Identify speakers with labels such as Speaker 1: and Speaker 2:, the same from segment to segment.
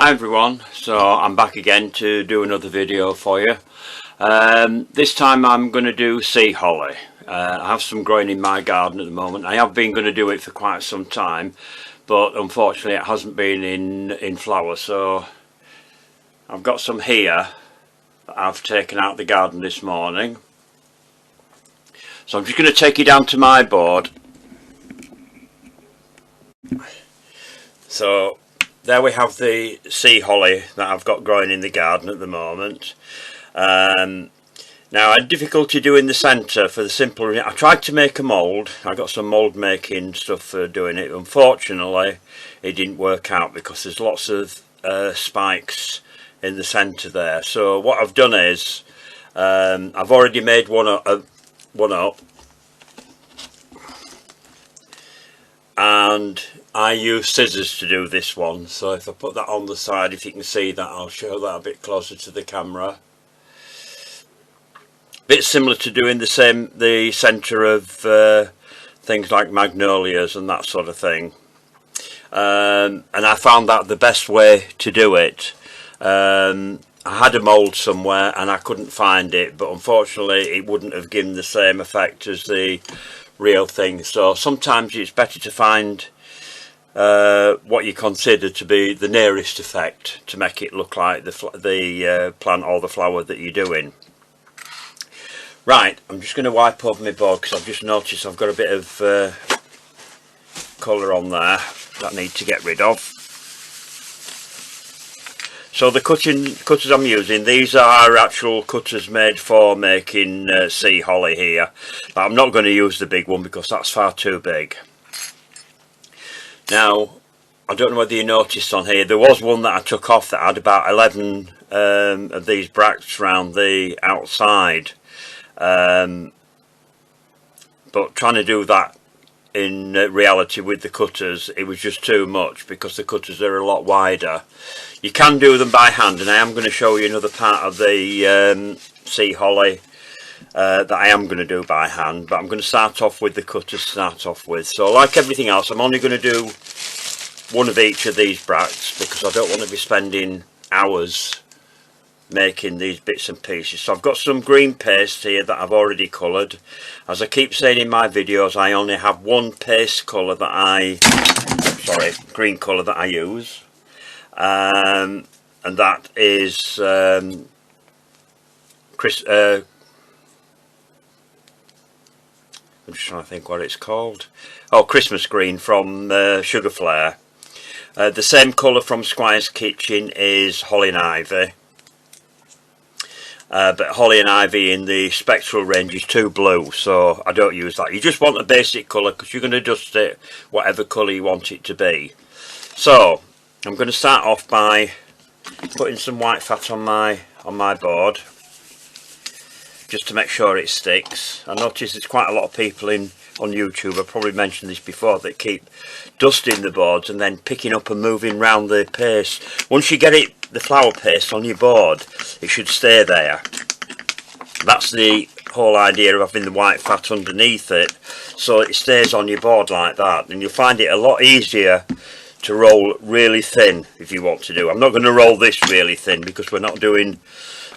Speaker 1: Hi everyone, so I'm back again to do another video for you. This time I'm going to do sea holly. I have some growing in my garden at the moment. I have been going to do it for quite some time, but unfortunately it hasn't been in flower, so I've got some here that I've taken out the garden this morning. So I'm just going to take you down to my board. So there we have the sea holly that I've got growing in the garden at the moment. Now I had difficulty doing the centre for the simple reason I tried to make a mould. I got some mould making stuff for doing it. Unfortunately it didn't work out because there's lots of spikes in the centre there. So what I've done is I've already made one up, and I use scissors to do this one. So if I put that on the side, if you can see that, I'll show that a bit closer to the camera. Bit similar to doing the centre of things like magnolias and that sort of thing. And I found that the best way to do it. I had a mould somewhere and I couldn't find it, but unfortunately it wouldn't have given the same effect as the real thing. So sometimes it's better to find what you consider to be the nearest effect to make it look like the plant or the flower that you're doing. Right, I'm just going to wipe over my board because I've just noticed I've got a bit of colour on there that I need to get rid of. So the cutters I'm using, these are actual cutters made for making sea holly here. But I'm not going to use the big one because that's far too big. Now, I don't know whether you noticed on here, there was one that I took off that had about 11 of these bracts around the outside. But trying to do that in reality with the cutters, it was just too much because the cutters are a lot wider. You can do them by hand, and I am going to show you another part of the sea holly that I am going to do by hand, but I'm going to start off with the cutters to start off with. So like everything else, I'm only going to do one of each of these bracts because I don't want to be spending hours making these bits and pieces. So I've got some green paste here that I've already coloured. As I keep saying in my videos, I only have one paste colour that green colour that I use, and that is I'm just trying to think what it's called. Oh, Christmas green from Sugar Flare. The same colour from Squire's Kitchen is Holly and Ivy. But holly and ivy in the spectral range is too blue, so I don't use that. You just want a basic colour because you're going to adjust it whatever colour you want it to be. So I'm going to start off by putting some white fat on my board just to make sure it sticks. I notice there's quite a lot of people on YouTube, I've probably mentioned this before, that keep dusting the boards and then picking up and moving round the paste. Once you get the flower paste on your board, it should stay there. That's the whole idea of having the white fat underneath it, so it stays on your board like that, and you'll find it a lot easier to roll really thin if you want to do. I'm not going to roll this really thin because we're not doing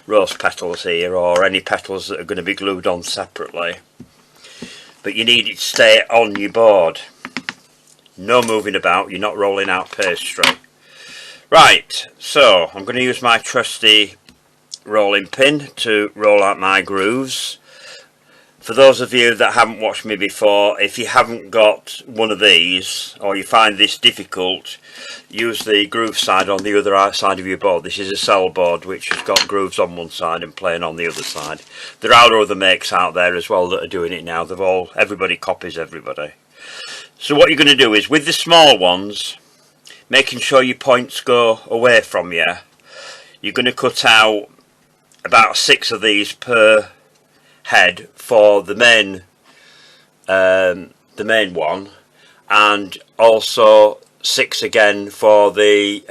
Speaker 1: rose petals here or any petals that are going to be glued on separately, but you need it to stay on your board. No moving about, you're not rolling out pastry. Right, so I'm going to use my trusty rolling pin to roll out my grooves. For those of you that haven't watched me before, if you haven't got one of these or you find this difficult, use the groove side on the other side of your board. This is a cell board which has got grooves on one side and plain on the other side. There are other makes out there as well that are doing it now. Everybody copies everybody. So what you're going to do is, with the small ones, making sure your points go away from you, you're going to cut out about 6 of these per head for the main one, and also 6 again for the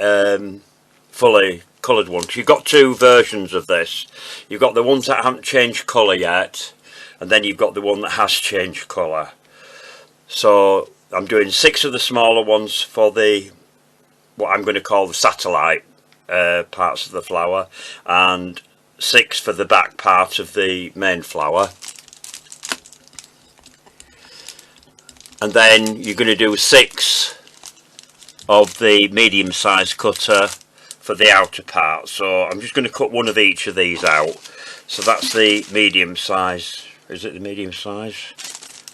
Speaker 1: fully coloured one. You've got 2 versions of this. You've got the ones that haven't changed colour yet, and then you've got the one that has changed colour. So I'm doing 6 of the smaller ones for what I'm going to call the satellite parts of the flower, and 6 for the back part of the main flower. And then you're going to do 6 of the medium size cutter for the outer part. So I'm just going to cut one of each of these out. So that's the medium size. Is it the medium size?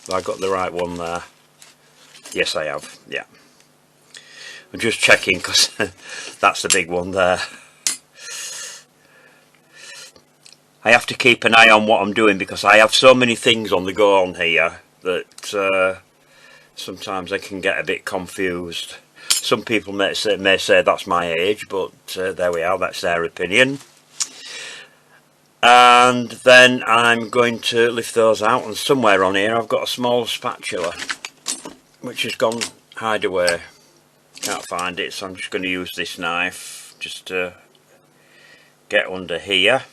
Speaker 1: Have I got the right one there? Yes, I have. Yeah. I'm just checking because that's the big one there. I have to keep an eye on what I'm doing because I have so many things on the go on here that sometimes I can get a bit confused. Some people may say that's my age, but there we are, that's their opinion. And then I'm going to lift those out, and somewhere on here I've got a small spatula which has gone hide away. Can't find it, so I'm just going to use this knife just to get under here.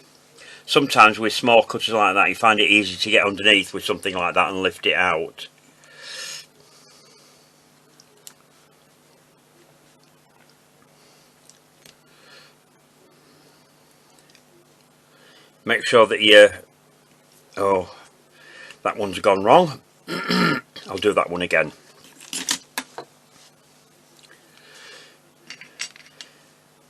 Speaker 1: Sometimes with small cutters like that you find it easy to get underneath with something like that and lift it out. Make sure that you... oh, that one's gone wrong. I'll do that one again.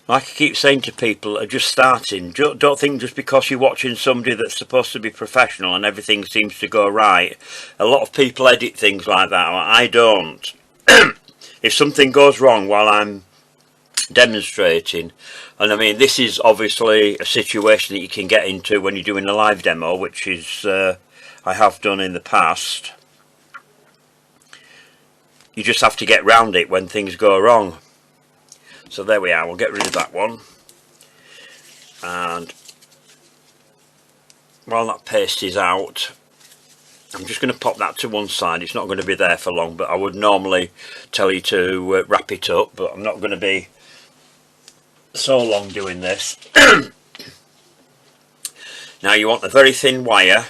Speaker 1: Like I keep saying to people that are just starting, don't think just because you're watching somebody that's supposed to be professional and everything seems to go right. A lot of people edit things like that. I don't. If something goes wrong while I'm demonstrating, and I mean this is obviously a situation that you can get into when you're doing a live demo, which is I have done in the past. You just have to get round it when things go wrong. So there we are, we'll get rid of that one, and while that paste is out I'm just going to pop that to one side. It's not going to be there for long, but I would normally tell you to wrap it up, but I'm not going to be so long doing this. Now you want a very thin wire.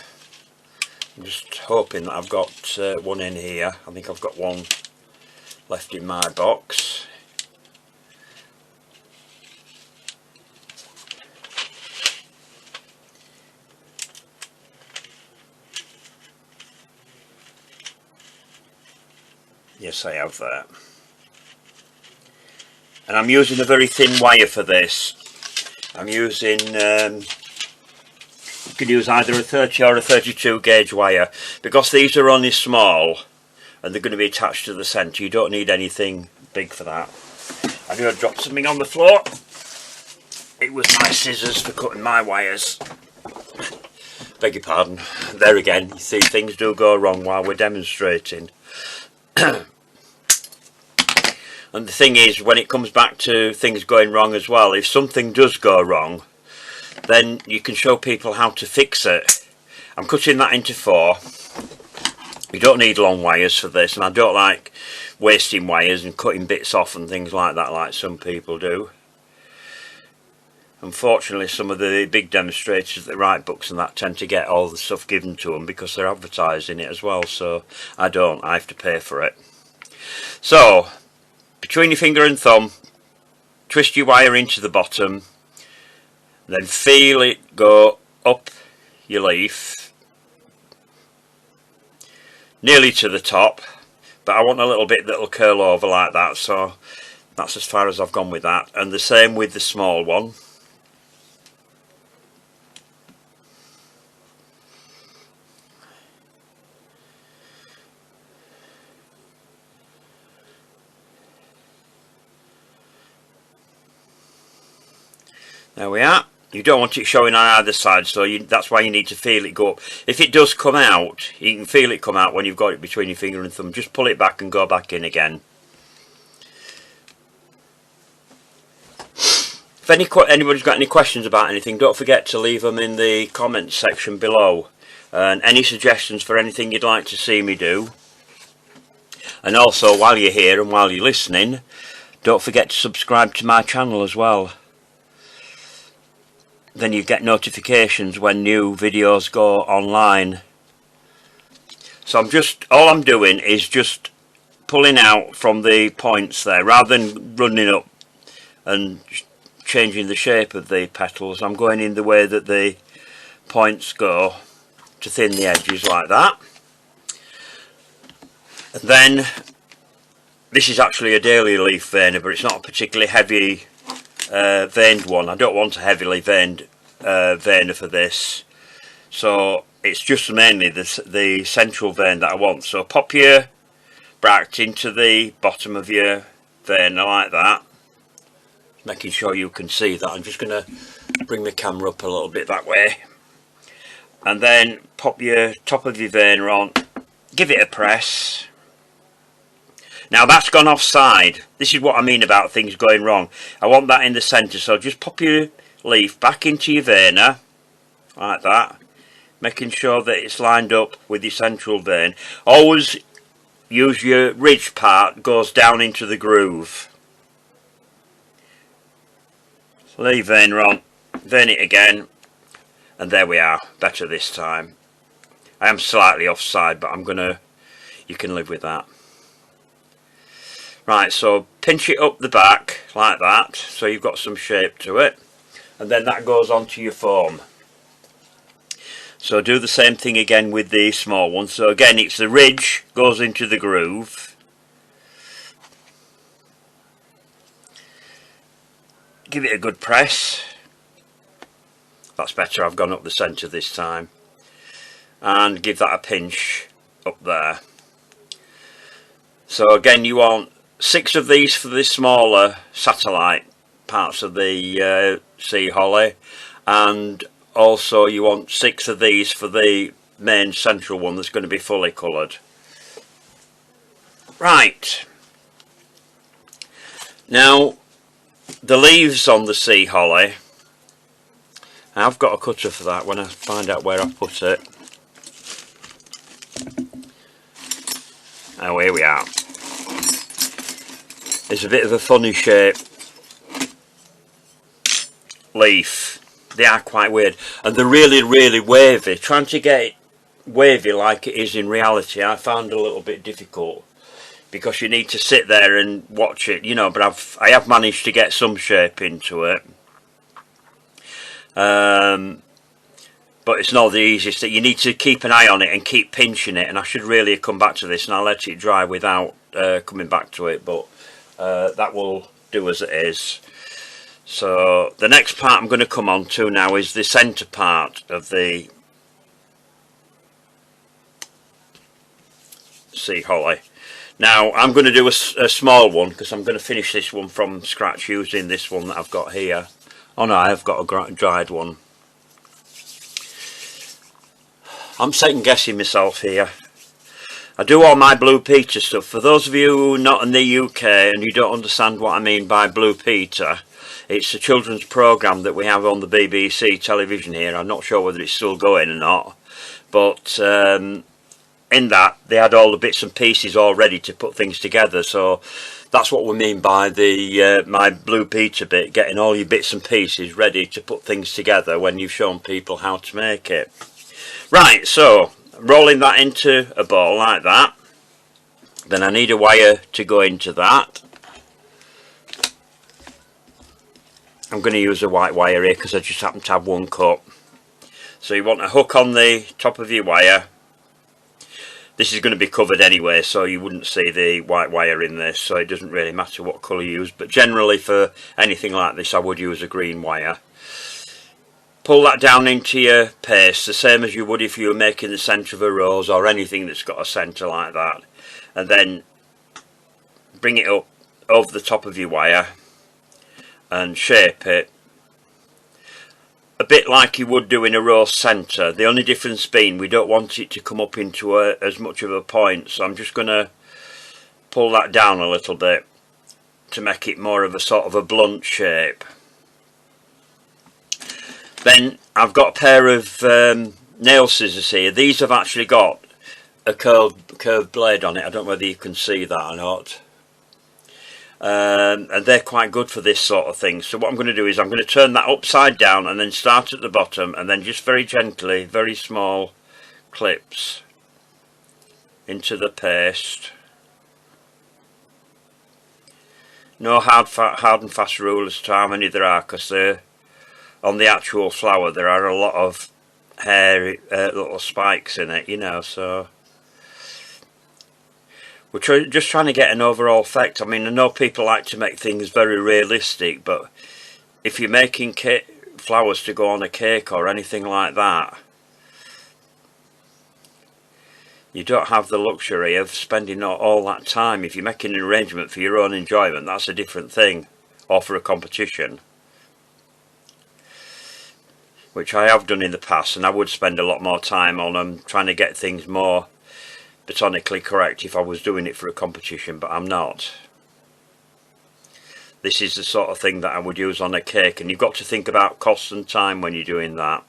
Speaker 1: I'm just hoping that I've got one in here. I think I've got one left in my box. Yes, I have that. And I'm using a very thin wire for this. I'm using, you can use either a 30 or a 32 gauge wire. Because these are only small and they're going to be attached to the centre, you don't need anything big for that. I knew I dropped something on the floor. It was my scissors for cutting my wires. Beg your pardon. There again, you see things do go wrong while we're demonstrating. And the thing is, when it comes back to things going wrong as well, if something does go wrong, then you can show people how to fix it. I'm cutting that into 4. You don't need long wires for this, and I don't like wasting wires and cutting bits off and things like that like some people do. Unfortunately, some of the big demonstrators that write books and that tend to get all the stuff given to them because they're advertising it as well, so I don't. I have to pay for it. So, between your finger and thumb, twist your wire into the bottom, then feel it go up your leaf, nearly to the top, but I want a little bit that'll curl over like that, so that's as far as I've gone with that. And the same with the small one. There we are. You don't want it showing on either side, so that's why you need to feel it go up. If it does come out, you can feel it come out when you've got it between your finger and thumb. Just pull it back and go back in again. If anybody's got any questions about anything, don't forget to leave them in the comments section below. And any suggestions for anything you'd like to see me do. And also, while you're here and while you're listening, don't forget to subscribe to my channel as well. Then you get notifications when new videos go online. So all I'm doing is just pulling out from the points there, rather than running up and changing the shape of the petals, I'm going in the way that the points go to thin the edges like that. And then this is actually a daily leaf veiner, but it's not a particularly heavy veined one. I don't want a heavily veined veiner for this, so it's just mainly the central vein that I want. So pop your bract into the bottom of your veiner like that, making sure you can see that. I'm just going to bring the camera up a little bit that way, and then pop your top of your veiner on, give it a press. Now that's gone offside. This is what I mean about things going wrong. I want that in the centre, so just pop your leaf back into your veiner like that, making sure that it's lined up with your central vein. Always use your ridge part, goes down into the groove. So leave veiner on, vein it again, and there we are, better this time. I am slightly offside, but you can live with that. Right, so pinch it up the back like that, so you've got some shape to it, and then that goes onto your foam. So do the same thing again with the small one. So again, it's the ridge goes into the groove. Give it a good press. That's better, I've gone up the centre this time. And give that a pinch up there. So again, you want 6 of these for the smaller satellite parts of the sea holly, and also you want 6 of these for the main central one that's going to be fully coloured. Right, now the leaves on the sea holly, I've got a cutter for that when I find out where I put it. Oh, here we are. It's a bit of a funny shape leaf. They are quite weird, and they're really wavy. Trying to get it wavy like it is in reality, I found a little bit difficult, because you need to sit there and watch it, you know, but I have managed to get some shape into it. But it's not the easiest. You need to keep an eye on it and keep pinching it, and I should really come back to this, and I'll let it dry without coming back to it, but that will do as it is. So the next part I'm going to come on to now is the centre part of the sea holly. Now I'm going to do a small one, because I'm going to finish this one from scratch using this one that I've got here. Oh no, I have got a dried one. I'm second guessing myself here. I do all my Blue Peter stuff. For those of you who are not in the UK and you don't understand what I mean by Blue Peter, it's a children's programme that we have on the BBC television here. I'm not sure whether it's still going or not, but in that they had all the bits and pieces all ready to put things together. So that's what we mean by the my Blue Peter bit, getting all your bits and pieces ready to put things together when you've shown people how to make it. Right, so rolling that into a ball like that. Then I need a wire to go into that. I'm going to use a white wire here because I just happen to have one cut. So you want a hook on the top of your wire. This is going to be covered anyway, so you wouldn't see the white wire in this, so it doesn't really matter what colour you use, but generally for anything like this I would use a green wire. Pull that down into your paste, the same as you would if you were making the centre of a rose or anything that's got a centre like that, and then bring it up over the top of your wire and shape it a bit like you would do in a rose centre. The only difference being we don't want it to come up into as much of a point, so I'm just going to pull that down a little bit to make it more of a sort of a blunt shape. Then I've got a pair of nail scissors here. These have actually got a curved blade on it. I don't know whether you can see that or not. And they're quite good for this sort of thing. So what I'm going to do is I'm going to turn that upside down and then start at the bottom, and then just very gently, very small clips into the paste. No hard and fast rule as to how many there are, because on the actual flower there are a lot of hairy little spikes in it, you know, so we're just trying to get an overall effect. I mean, I know people like to make things very realistic, but if you're making flowers to go on a cake or anything like that, you don't have the luxury of spending all that time. If you're making an arrangement for your own enjoyment, that's a different thing, or for a competition, which I have done in the past, and I would spend a lot more time on them trying to get things more botanically correct if I was doing it for a competition, but I'm not. This is the sort of thing that I would use on a cake, and you've got to think about cost and time when you're doing that,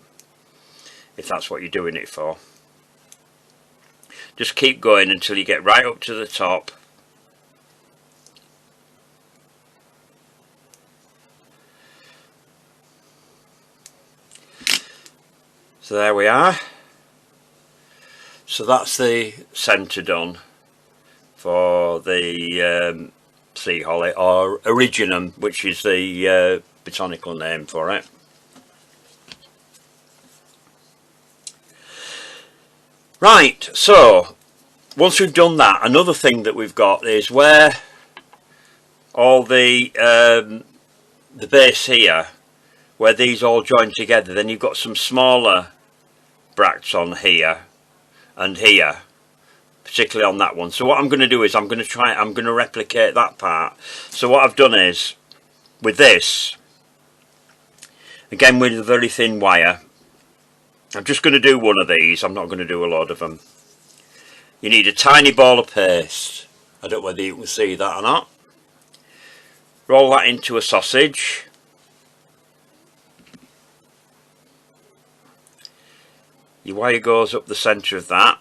Speaker 1: if that's what you're doing it for. Just keep going until you get right up to the top. So there we are. So that's the centre done for the sea holly, or originum, which is the botanical name for it. Right, so once we've done that, another thing that we've got is where all the base here, where these all join together, then you've got some smaller bracts on here and here, particularly on that one. So what I'm going to do is I'm going to replicate that part. So what I've done is, with this, again with a very thin wire, I'm just going to do one of these. I'm not going to do a lot of them. You need a tiny ball of paste. I don't know whether you can see that or not. Roll that into a sausage. Your wire goes up the centre of that.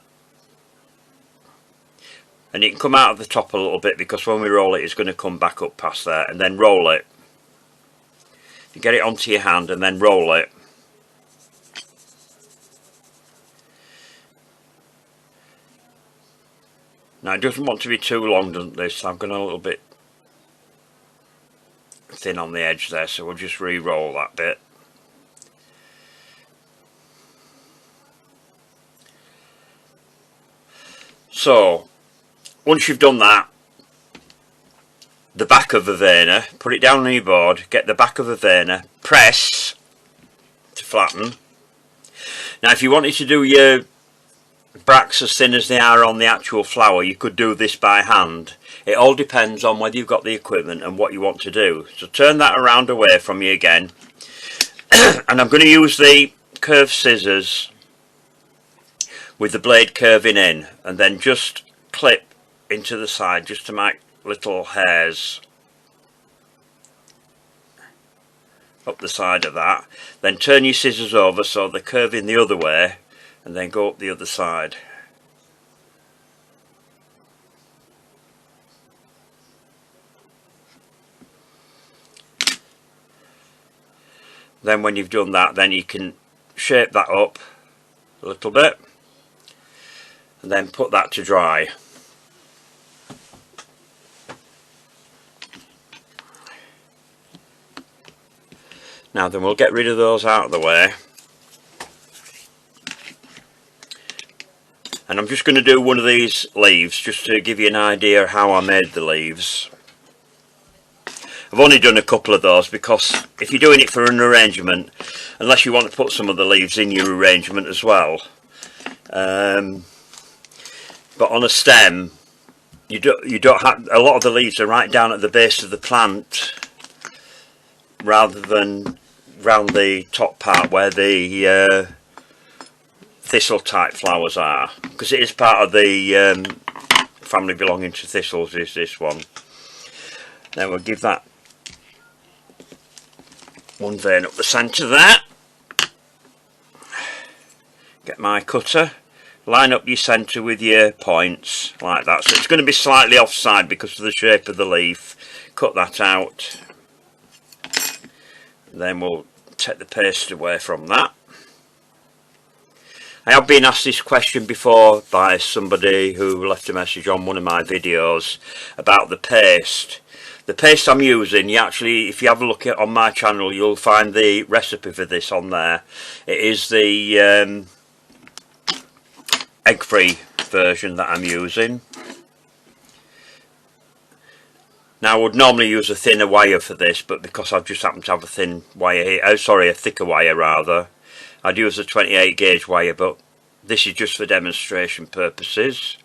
Speaker 1: And it can come out of the top a little bit, because when we roll it, it's going to come back up past there. And then roll it. You get it onto your hand and then roll it. Now it doesn't want to be too long, doesn't this? I've gone a little bit thin on the edge there, so we'll just re-roll that bit. So once you've done that, the back of the veiner, put it down on your board, get the back of the veiner, press to flatten. Now if you wanted to do your bracts as thin as they are on the actual flower, you could do this by hand. It all depends on whether you've got the equipment and what you want to do. So turn that around away from you again. And I'm going to use the curved scissors with the blade curving in, and then just clip into the side just to make little hairs up the side of that. Then turn your scissors over so they're curving the other way, and then go up the other side. Then when you've done that, then you can shape that up a little bit and then put that to dry. Now then, we'll get rid of those out of the way. And I'm just going to do one of these leaves just to give you an idea of how I made the leaves. I've only done a couple of those because if you're doing it for an arrangement, unless you want to put some of the leaves in your arrangement as well, but on a stem you don't have, a lot of the leaves are right down at the base of the plant rather than round the top part where the thistle type flowers are, because it is part of the family belonging to thistles is this one. Then we'll give that one vein up the centre there. Get my cutter, line up your centre with your points like that, so it's going to be slightly offside because of the shape of the leaf. Cut that out, then we'll take the paste away from that. I have been asked this question before by somebody who left a message on one of my videos about the paste. The paste I'm using, you actually, if you have a look at on my channel, you'll find the recipe for this on there. It is the egg-free version that I'm using. Now I would normally use a thinner wire for this, but because I've just happened to have a thin wire here, a thicker wire rather, I'd use a 28 gauge wire, but this is just for demonstration purposes.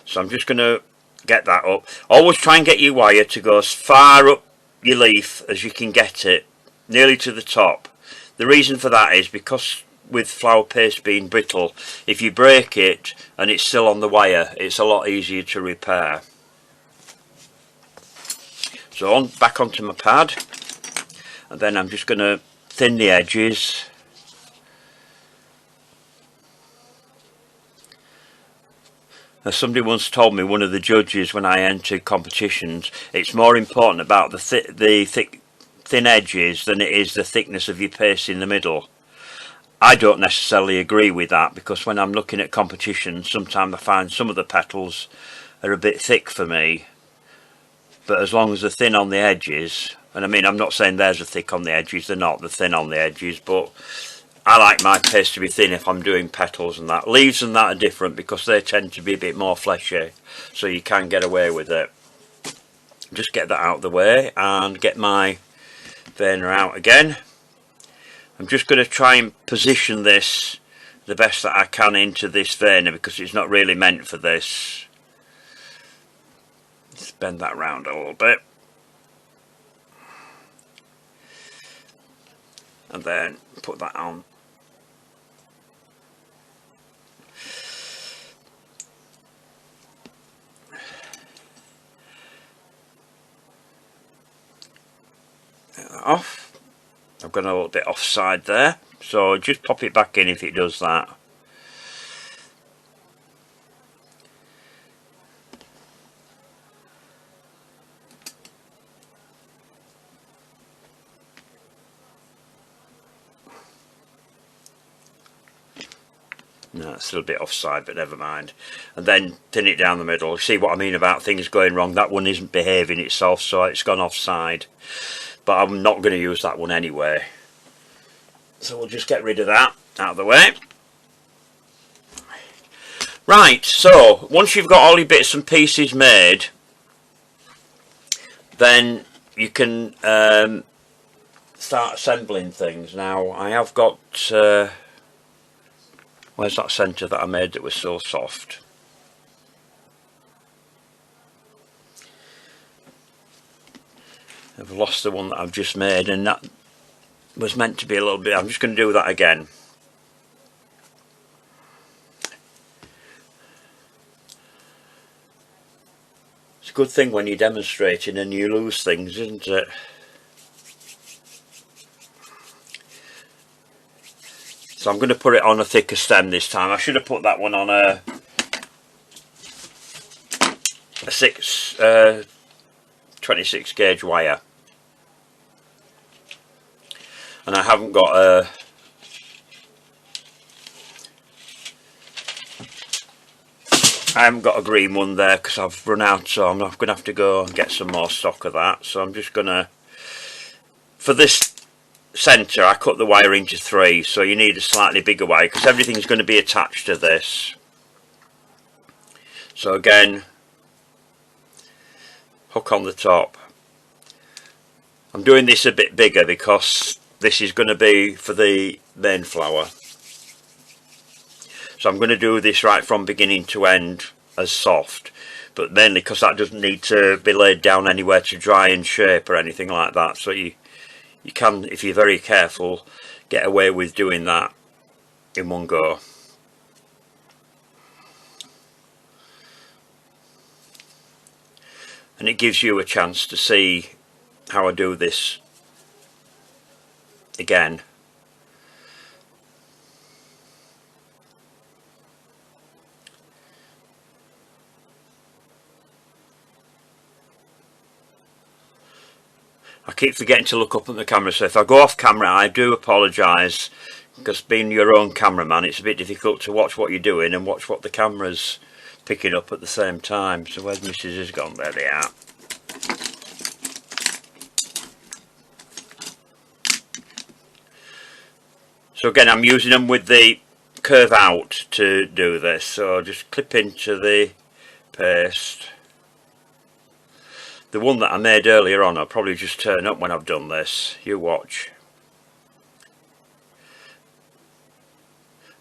Speaker 1: So I'm just going to get that up. Always try and get your wire to go as far up your leaf as you can get it, nearly to the top. The reason for that is because with flour paste being brittle, if you break it and it's still on the wire, it's a lot easier to repair. So back onto my pad, and then I'm just going to thin the edges. As somebody once told me, one of the judges, when I entered competitions, it's more important about the thin edges than it is the thickness of your paste in the middle. I don't necessarily agree with that, because when I'm looking at competitions, sometimes I find some of the petals are a bit thick for me. But as long as they're thin on the edges, and I mean, I'm not saying theirs are thick on the edges, they're not, they're thin on the edges, but I like my paste to be thin if I'm doing petals and that. Leaves and that are different because they tend to be a bit more fleshy, so you can get away with it. Just get that out of the way and get my veiner out again. I'm just going to try and position this the best that I can into this veiner, because it's not really meant for this. Let's bend that round a little bit. And then put that on. Take that off. I've gone a little bit offside there, so just pop it back in if it does that. No, it's still a bit offside, but never mind. And then thin it down the middle. See what I mean about things going wrong? That one isn't behaving itself, so it's gone offside. But I'm not going to use that one anyway. So we'll just get rid of that out of the way. Right, so once you've got all your bits and pieces made, then you can start assembling things. Now I have got... where's that centre that I made that was so soft? I've lost the one that I've just made, and that was meant to be a little bit... I'm just going to do that again. It's a good thing when you're demonstrating and you lose things, isn't it? So I'm going to put it on a thicker stem this time. I should have put that one on a 26 gauge wire. And I haven't got a... green one there because I've run out, so I'm going to have to go and get some more stock of that. So I'm just going to... For this centre, I cut the wire into 3, so you need a slightly bigger wire because everything's going to be attached to this. So again, hook on the top. I'm doing this a bit bigger because this is going to be for the main flower. So I'm going to do this right from beginning to end as soft, but mainly because that doesn't need to be laid down anywhere to dry and shape or anything like that. So you can, if you're very careful, get away with doing that in one go. And it gives you a chance to see how I do this again. I keep forgetting to look up at the camera, so if I go off camera I do apologise, because being your own cameraman, it's a bit difficult to watch what you're doing and watch what the camera's picking up at the same time. So where's my scissors gone? There they are. So again, I'm using them with the curve out to do this, so just clip into the paste. The one that I made earlier on, I'll probably just turn up when I've done this. You watch.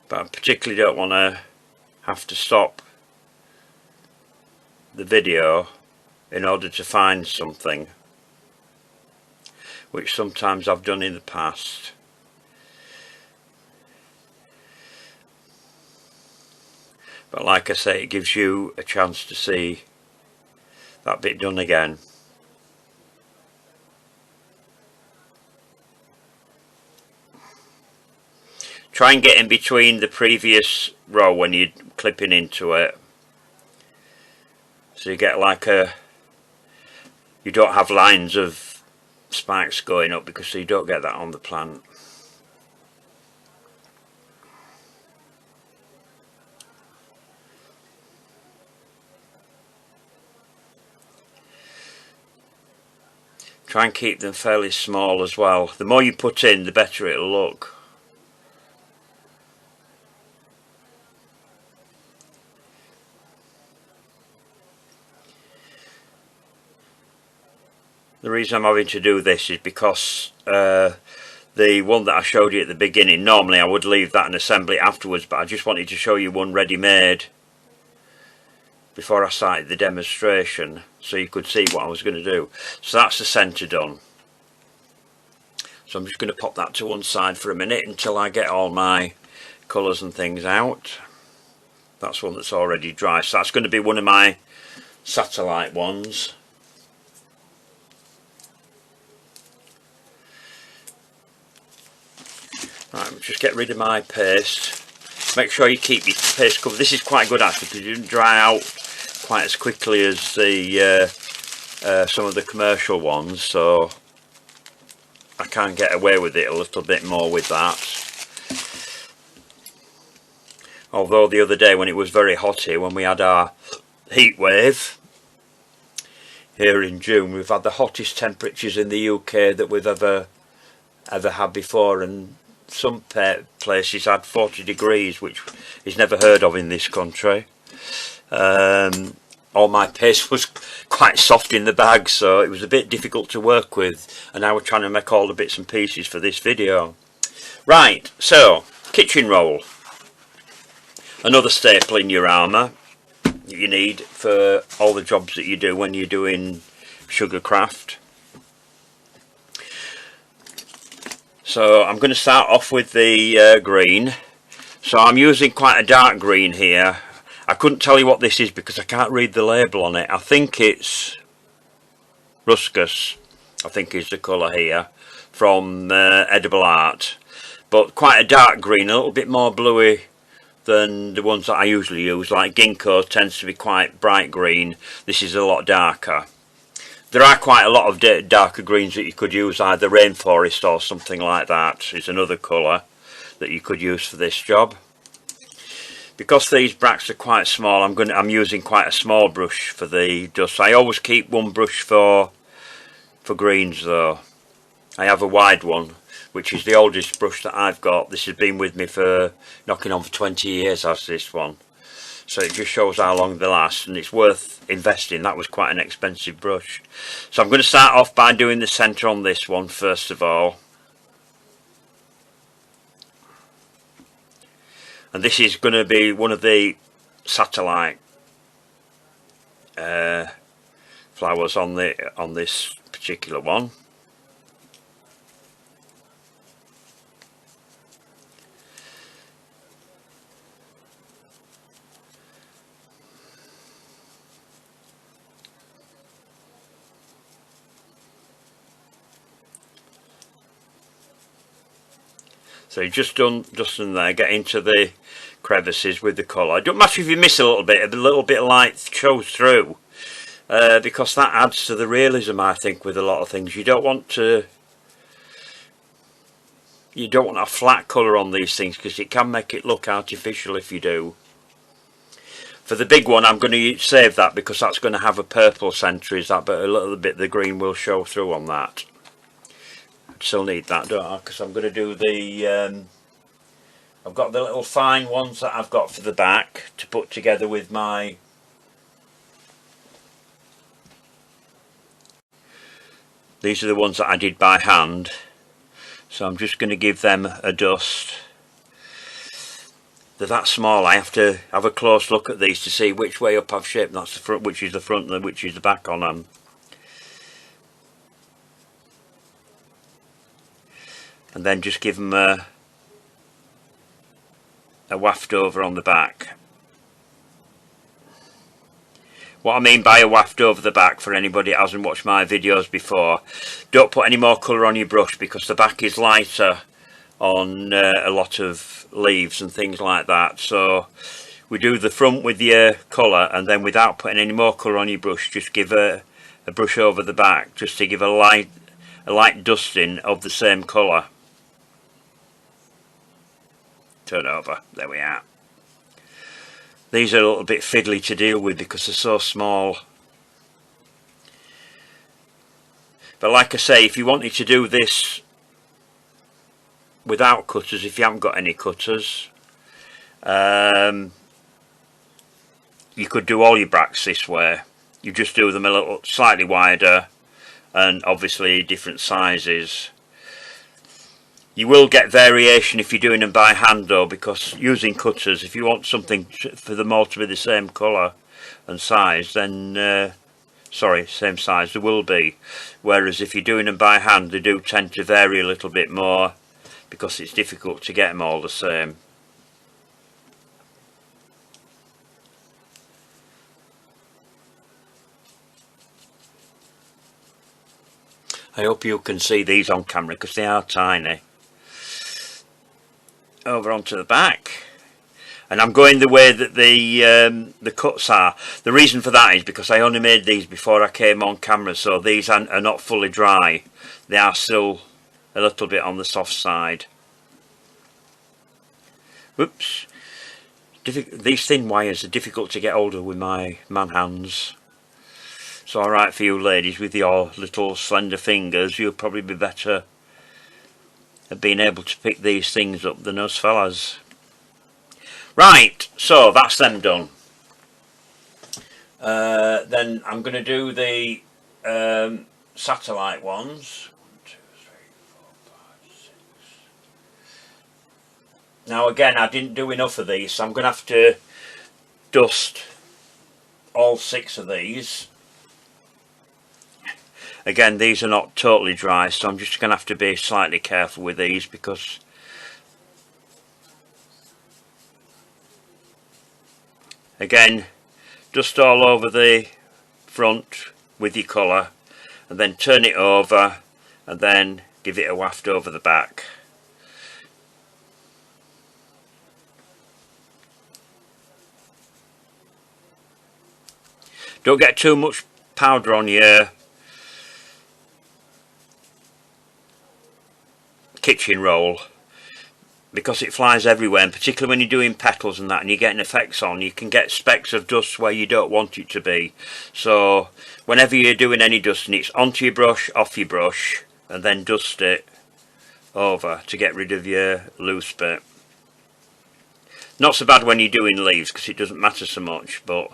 Speaker 1: But I particularly don't want to have to stop the video in order to find something, which sometimes I've done in the past. But like I say, it gives you a chance to see that bit done again. Try and get in between the previous row when you're clipping into it, so you get like a, you don't have lines of spikes going up, because you don't get that on the plant. Try and keep them fairly small as well. The more you put in, the better it'll look. The reason I'm having to do this is because the one that I showed you at the beginning, normally I would leave that and assemble it afterwards, but I just wanted to show you one ready-made before I started the demonstration, so you could see what I was going to do. So that's the centre done. So I'm just going to pop that to one side for a minute until I get all my colours and things out. That's one that's already dry, so that's going to be one of my satellite ones. Right, just get rid of my paste. Make sure you keep your paste covered. This is quite good actually, because it doesn't dry out quite as quickly as the some of the commercial ones, so I can get away with it a little bit more with that. Although the other day when it was very hot here, when we had our heat wave here in June, we've had the hottest temperatures in the UK that we've ever had before, and some places had 40 degrees, which is never heard of in this country. All my paste was quite soft in the bag, so it was a bit difficult to work with, and I was trying to make all the bits and pieces for this video. Right, so kitchen roll, another staple in your armour that you need for all the jobs that you do when you're doing sugarcraft. So I'm going to start off with the green. So I'm using quite a dark green here. I couldn't tell you what this is because I can't read the label on it. I think it's Ruscus, I think is the colour here, from Edible Art. But quite a dark green, a little bit more bluey than the ones that I usually use. Like Ginkgo tends to be quite bright green. This is a lot darker. There are quite a lot of darker greens that you could use, either rainforest or something like that is another colour that you could use for this job. Because these bracts are quite small, I'm using quite a small brush for the dust. I always keep one brush for greens though. I have a wide one, which is the oldest brush that I've got. This has been with me for knocking on for 20 years, as this one. So it just shows how long they last, and it's worth investing. That was quite an expensive brush. So I'm going to start off by doing the centre on this one first of all. And this is going to be one of the satellite flowers on this particular one. So you've just done there, get into the crevices with the colour. It don't matter if you miss a little bit of light shows through, because that adds to the realism, I think, with a lot of things. You don't want to you don't want a flat colour on these things because it can make it look artificial if you do. For the big one I'm going to save that because that's going to have a purple centre, is that, but a little bit the green will show through on that. Still need that, don't I, because I'm going to do the I've got the little fine ones that I've got for the back to put together with my these are the ones that I did by hand, so I'm just going to give them a dust. They're that small, I have to have a close look at these to see which way up I've shaped. That's the front, which is the front, and which is the back on them. And then just give them a waft over on the back. What I mean by a waft over the back, for anybody that hasn't watched my videos before, don't put any more colour on your brush because the back is lighter on a lot of leaves and things like that. So we do the front with your colour, and then without putting any more colour on your brush, just give a brush over the back just to give a light dusting of the same colour. Turn over, there we are. These are a little bit fiddly to deal with because they're so small. But like I say, if you wanted to do this without cutters, if you haven't got any cutters, you could do all your bracts this way. You just do them a little slightly wider and obviously different sizes. You will get variation if you're doing them by hand though, because using cutters, if you want something for them all to be the same colour and size, then sorry, same size, there will be. Whereas if you're doing them by hand, they do tend to vary a little bit more because it's difficult to get them all the same. I hope you can see these on camera because they are tiny. Over onto the back, and I'm going the way that the cuts are. The reason for that is because I only made these before I came on camera, so these are not fully dry. They are still a little bit on the soft side. Whoops. These thin wires are difficult to get hold of with my man hands. So alright for you ladies with your little slender fingers, you'll probably be better at being able to pick these things up than us fellas. Right, so that's them done. Then I'm going to do the satellite ones. 1, 2, 3, 4, 5, 6. Now again, I didn't do enough of these, so I'm going to have to dust all 6 of these. Again, these are not totally dry, so I'm just going to have to be slightly careful with these because again, dust all over the front with your colour and then turn it over and then give it a waft over the back. Don't get too much powder on your kitchen roll because it flies everywhere, and particularly when you're doing petals and that and you're getting effects on, you can get specks of dust where you don't want it to be. So whenever you're doing any dusting, it's onto your brush, off your brush, and then dust it over to get rid of your loose bit. Not so bad when you're doing leaves because it doesn't matter so much, but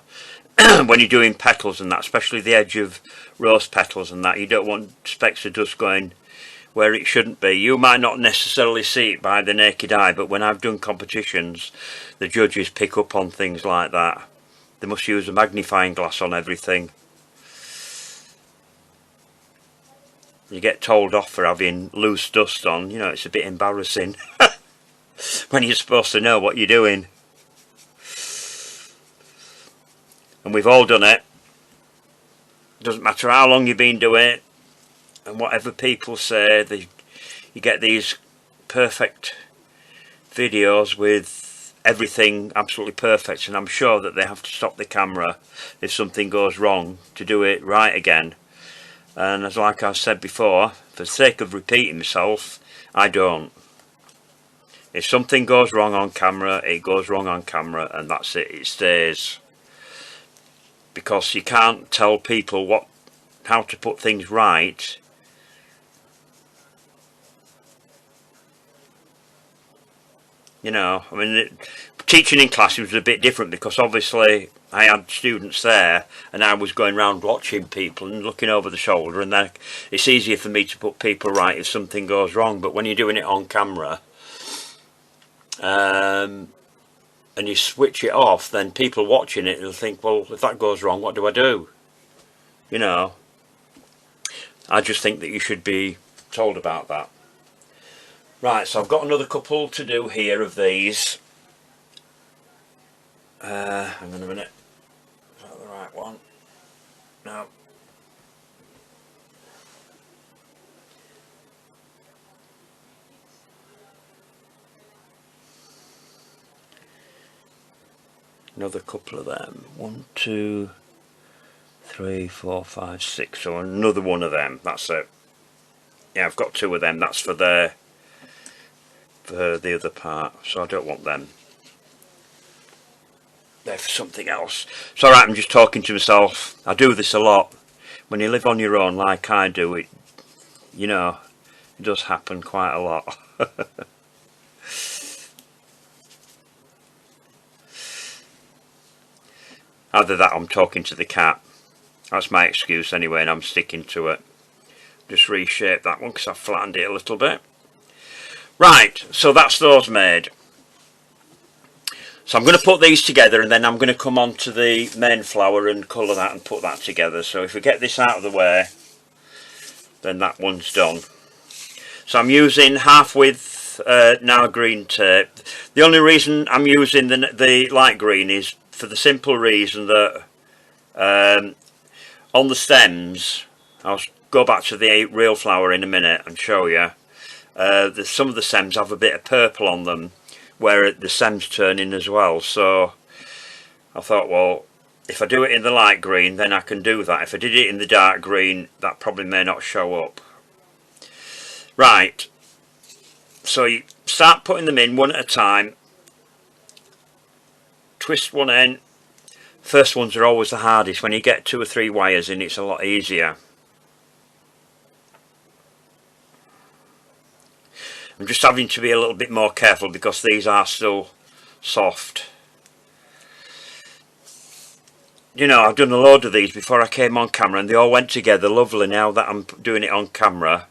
Speaker 1: when you're doing petals and that, especially the edge of rose petals and that, you don't want specks of dust going where it shouldn't be. You might not necessarily see it by the naked eye, but when I've done competitions, the judges pick up on things like that. They must use a magnifying glass on everything. You get told off for having loose dust on, you know, it's a bit embarrassing when you're supposed to know what you're doing. And we've all done it. Doesn't matter how long you've been doing it, and whatever people say, you get these perfect videos with everything absolutely perfect, and I'm sure that they have to stop the camera if something goes wrong to do it right again. And as like I said before, for the sake of repeating myself, I don't. If something goes wrong on camera, it goes wrong on camera, and that's it. It stays. Because you can't tell people how to put things right. You know, I mean, teaching in classes was a bit different because obviously I had students there and I was going around watching people and looking over the shoulder, and then it's easier for me to put people right if something goes wrong. But when you're doing it on camera and you switch it off, then people watching it will think, well, if that goes wrong, what do I do? You know, I just think that you should be told about that. Right, so I've got another couple to do here of these. Hang on a minute. Is that the right one? No. Another couple of them. 1, 2, 3, 4, 5, 6. So another one of them. That's it. Yeah, I've got 2 of them. That's for the other part. So I don't want them. They're for something else. It's alright, I'm just talking to myself. I do this a lot. When you live on your own like I do, it, you know, it does happen quite a lot. Either that or I'm talking to the cat. That's my excuse anyway, and I'm sticking to it. Just reshape that one because I flattened it a little bit. Right, so that's those made. So I'm going to put these together and then I'm going to come on to the main flower and colour that and put that together. So if we get this out of the way, then that one's done. So I'm using half width now green tape. The only reason I'm using the light green is for the simple reason that on the stems, I'll go back to the real flower in a minute and show you. Some of the stems have a bit of purple on them where the stem's turning as well, so I thought, well, if I do it in the light green then I can do that. If I did it in the dark green, that probably may not show up. Right, so you start putting them in one at a time, twist one end. First ones are always the hardest. When you get 2 or 3 wires in, it's a lot easier. I'm just having to be a little bit more careful because these are still soft. You know, I've done a load of these before I came on camera and they all went together lovely. Now that I'm doing it on camera,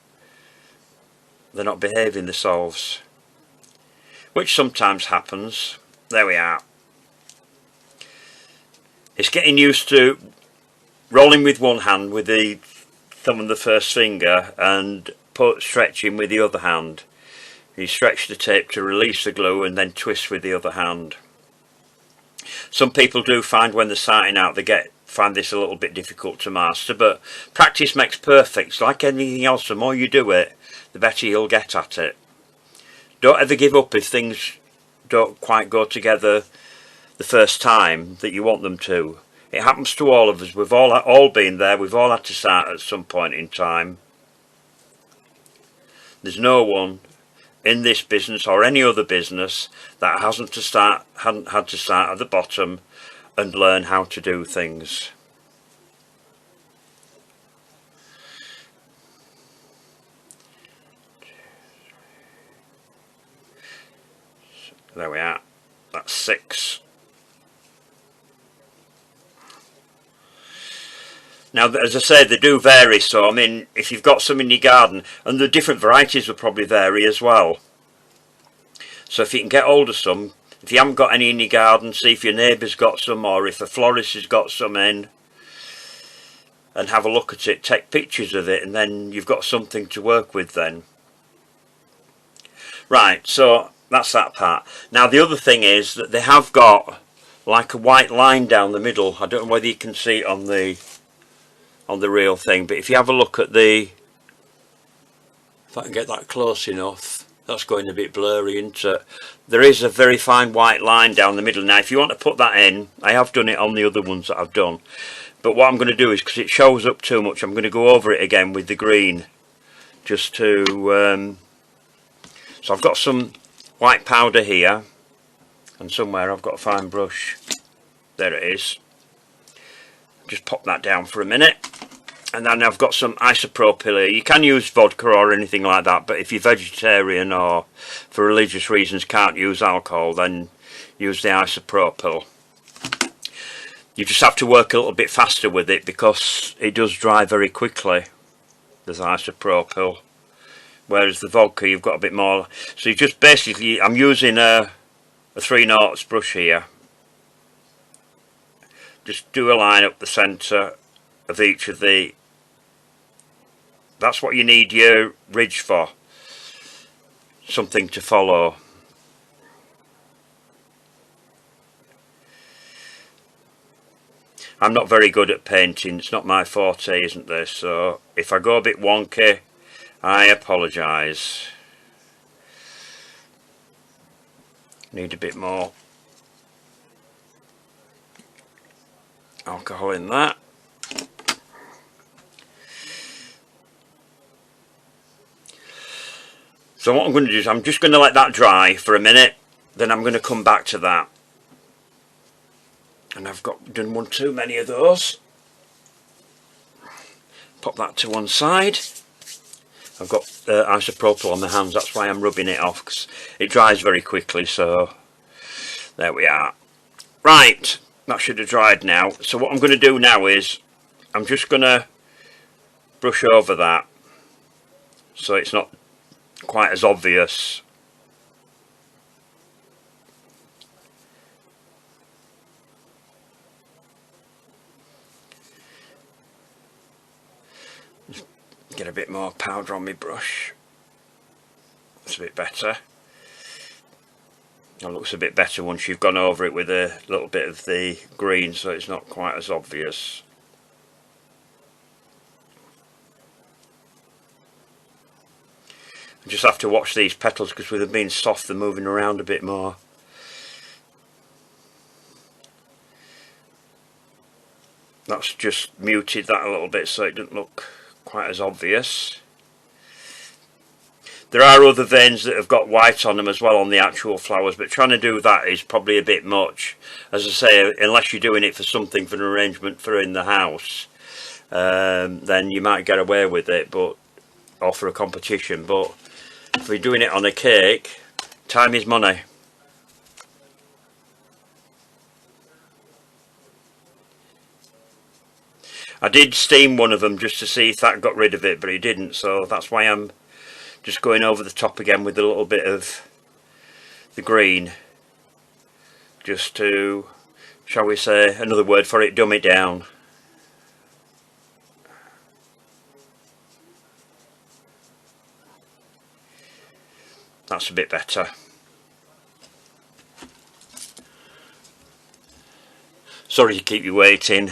Speaker 1: they're not behaving themselves, which sometimes happens. There we are. It's getting used to rolling with one hand with the thumb and the first finger and stretching with the other hand. You stretch the tape to release the glue and then twist with the other hand. Some people do find when they're starting out find this a little bit difficult to master, but practice makes perfect. It's like anything else, the more you do it, the better you'll get at it. Don't ever give up if things don't quite go together the first time that you want them to. It happens to all of us. We've all been there. We've all had to start at some point in time. There's no one in this business or any other business that hadn't had to start at the bottom and learn how to do things. There we are. That's 6. Now, as I say, they do vary, so I mean, if you've got some in your garden, and the different varieties will probably vary as well. So if you can get hold of some, if you haven't got any in your garden, see if your neighbour's got some, or if a florist has got some in, and have a look at it, take pictures of it, and then you've got something to work with then. Right, so that's that part. Now the other thing is that they have got like a white line down the middle. I don't know whether you can see it on the real thing, but if you have a look at if I can get that close enough, that's going a bit blurry, isn't it? There is a very fine white line down the middle. Now if you want to put that in, I have done it on the other ones that I've done, but what I'm going to do is, because it shows up too much, I'm going to go over it again with the green just to so I've got some white powder here, and somewhere I've got a fine brush. There it is. Just pop that down for a minute. And then I've got some isopropyl here. You can use vodka or anything like that, but if you're vegetarian or for religious reasons can't use alcohol, then use the isopropyl. You just have to work a little bit faster with it because it does dry very quickly, there's isopropyl. Whereas the vodka, you've got a bit more. So you just basically, I'm using a 3/0 brush here. Just do a line up the centre of each of the. That's what you need your ridge for. Something to follow. I'm not very good at painting. It's not my forte, isn't this? So if I go a bit wonky, I apologise. Need a bit more alcohol in that. So what I'm going to do is I'm just going to let that dry for a minute, then I'm going to come back to that. And I've done one too many of those. Pop that to one side. I've got isopropyl on my hands, that's why I'm rubbing it off, because it dries very quickly. So there we are. Right, that should have dried now. So what I'm going to do now is I'm just going to brush over that so it's not quite as obvious. Just get a bit more powder on my brush. It's a bit better. It looks a bit better once you've gone over it with a little bit of the green, so it's not quite as obvious. I just have to watch these petals because with them being soft they're moving around a bit more. That's just muted that a little bit so it doesn't look quite as obvious. There are other veins that have got white on them as well on the actual flowers, but trying to do that is probably a bit much. As I say, unless you're doing it for something, for an arrangement for in the house, then you might get away with it, but or for a competition. But if we're doing it on a cake, time is money. I did steam one of them just to see if that got rid of it, but it didn't, so that's why I'm just going over the top again with a little bit of the green, just to, shall we say, another word for it, dumb it down. That's a bit better. Sorry to keep you waiting.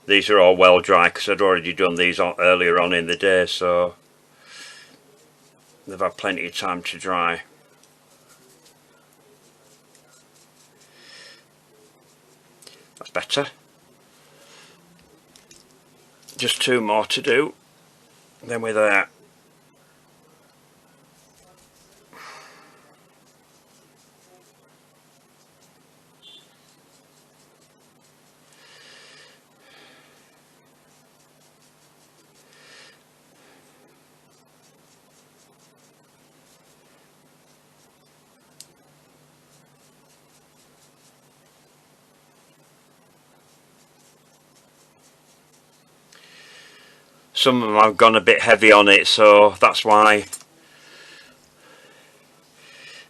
Speaker 1: These are all well dry because I'd already done these earlier on in the day, so they've had plenty of time to dry. That's better. Just two more to do, then we're there. Some of them I've gone a bit heavy on it, so that's why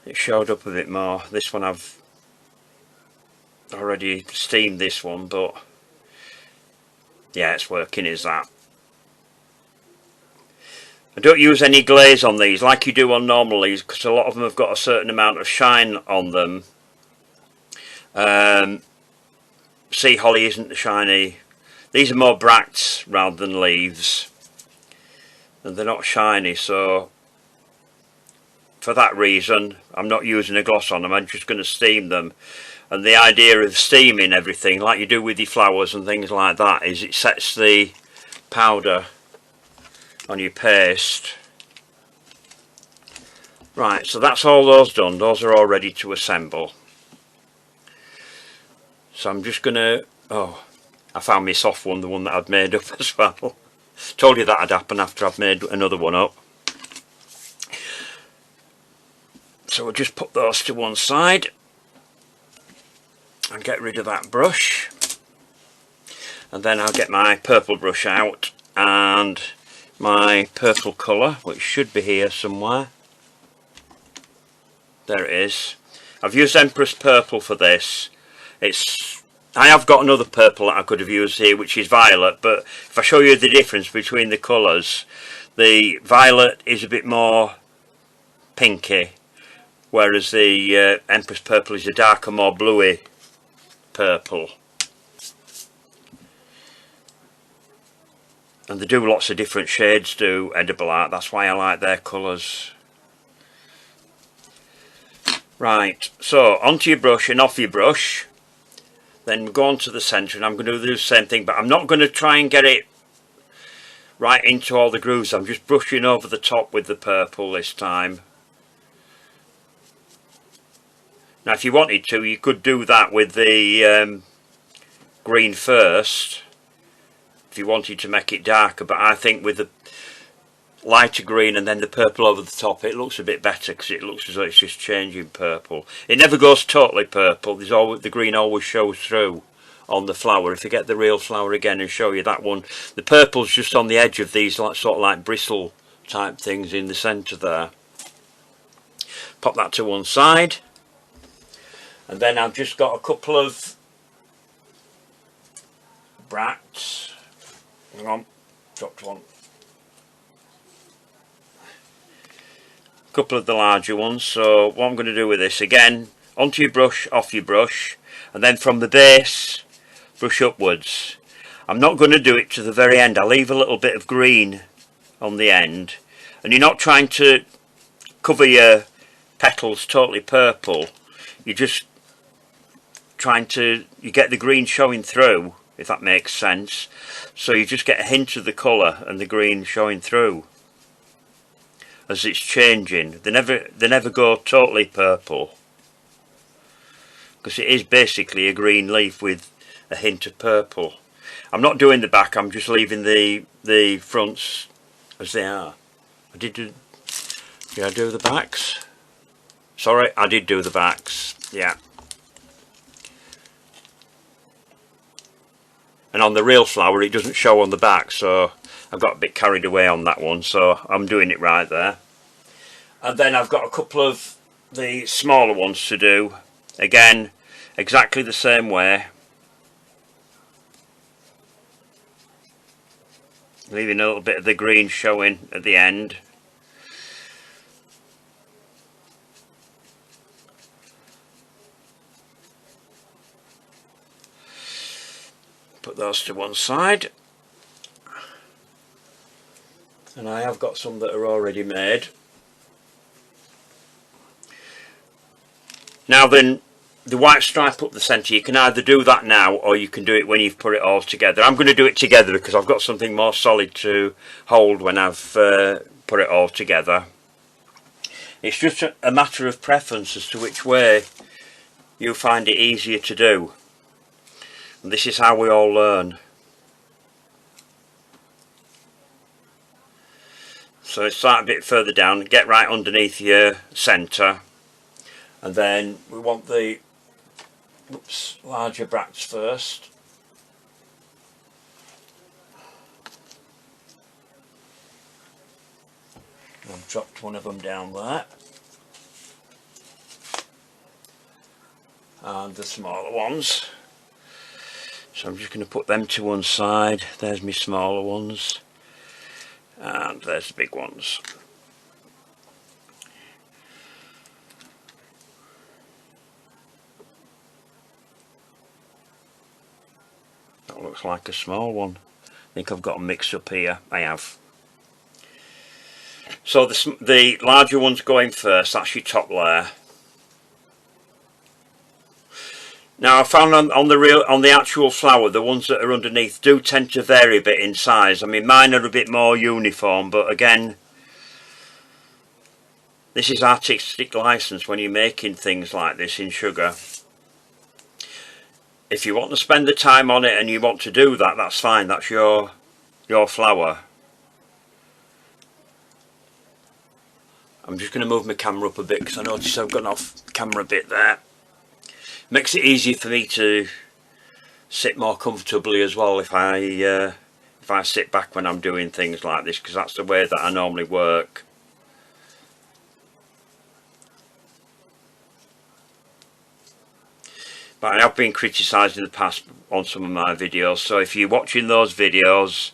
Speaker 1: it showed up a bit more. This one I've already steamed this one, but yeah, it's working is that. I don't use any glaze on these like you do on normal leaves because a lot of them have got a certain amount of shine on them. Sea holly isn't shiny. These are more bracts rather than leaves, and they're not shiny, so for that reason I'm not using a gloss on them. I'm just going to steam them. And the idea of steaming everything like you do with your flowers and things like that is it sets the powder on your paste. Right, so that's all those done. Those are all ready to assemble. So I'm just gonna, oh, I found my soft one, the one that I'd made up as well. Told you that'd happen after I've made another one up. So we'll just put those to one side and get rid of that brush. And then I'll get my purple brush out and my purple colour, which should be here somewhere. There it is. I've used Empress Purple for this. I have got another purple that I could have used here, which is violet, but if I show you the difference between the colours, the violet is a bit more pinky, whereas the Empress Purple is a darker, more bluey purple. And they do lots of different shades, do edible art. That's why I like their colours. Right, so onto your brush and off your brush. Then go on to the centre, and I'm going to do the same thing, but I'm not going to try and get it right into all the grooves. I'm just brushing over the top with the purple this time. Now if you wanted to, you could do that with the green first, if you wanted to make it darker, but I think with the lighter green and then the purple over the top, it looks a bit better, because it looks as though it's just changing purple. It never goes totally purple. There's always, the green always shows through on the flower. If you get the real flower again and show you that one, the purple's just on the edge of these, like sort of like bristle type things in the centre there. Pop that to one side, and then I've just got a couple of bracts. Hang on, dropped one. Couple of the larger ones. So what I'm going to do with this, again, onto your brush, off your brush, and then from the base brush upwards. I'm not going to do it to the very end. I'll leave a little bit of green on the end, and you're not trying to cover your petals totally purple. You're just trying to, you get the green showing through, if that makes sense. So you just get a hint of the colour and the green showing through as it's changing. They never go totally purple, because it is basically a green leaf with a hint of purple. I'm not doing the back, I'm just leaving the fronts as they are. Did I do the backs? Sorry, I did do the backs, yeah. And on the real flower it doesn't show on the back, so I've got a bit carried away on that one, so I'm doing it right there. And then I've got a couple of the smaller ones to do. Again, exactly the same way. Leaving a little bit of the green showing at the end. Put those to one side. And I have got some that are already made. Now then, the white stripe up the centre, you can either do that now or you can do it when you've put it all together. I'm going to do it together because I've got something more solid to hold when I've put it all together. It's just a matter of preference as to which way you find it easier to do. And this is how we all learn. So start a bit further down, get right underneath your centre, and then we want the larger bracts first. I've dropped one of them down there, and the smaller ones. So I'm just going to put them to one side. There's my smaller ones, and there's the big ones. That looks like a small one. I think I've got them mixed up here. I have. So the larger one's going first. That's your top layer. Now I found on the actual flower, the ones that are underneath do tend to vary a bit in size. I mean, mine are a bit more uniform, but again, this is artistic license when you're making things like this in sugar. If you want to spend the time on it and you want to do that, that's fine. That's your flower. I'm just going to move my camera up a bit because I notice I've gone off camera a bit there. Makes it easier for me to sit more comfortably as well if I sit back when I'm doing things like this, because that's the way that I normally work. But I have been criticised in the past on some of my videos, so if you're watching those videos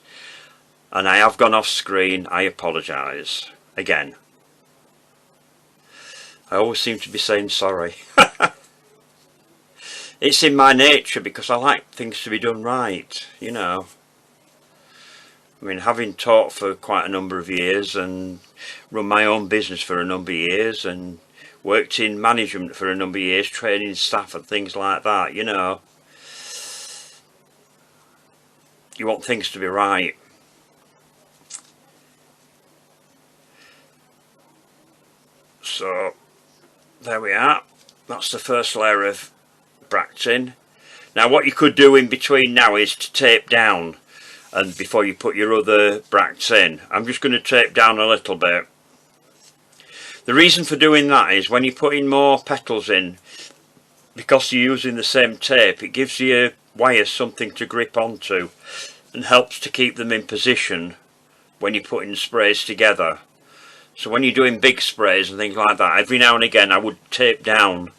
Speaker 1: and I have gone off screen, I apologise again. I always seem to be saying sorry. It's in my nature because I like things to be done right, you know. I mean, having taught for quite a number of years and run my own business for a number of years and worked in management for a number of years, training staff and things like that, you know. You want things to be right. So, there we are. That's the first layer of bracting. Now what you could do in between now is to tape down, and before you put your other bracts in. I'm just going to tape down a little bit. The reason for doing that is when you're putting more petals in, because you're using the same tape, it gives your wires something to grip onto and helps to keep them in position when you're putting sprays together. So when you're doing big sprays and things like that, every now and again I would tape down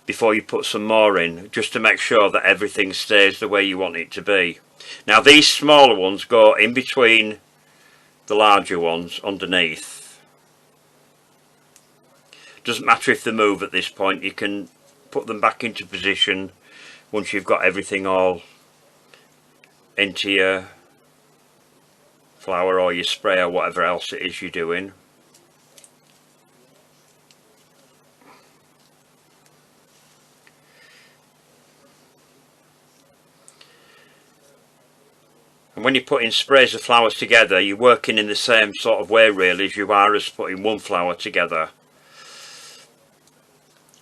Speaker 1: before you put some more in, just to make sure that everything stays the way you want it to be. Now these smaller ones go in between the larger ones underneath. Doesn't matter if they move at this point, you can put them back into position once you've got everything all into your flower or your spray or whatever else it is you're doing. And when you're putting sprays of flowers together, you're working in the same sort of way really as you are as putting one flower together.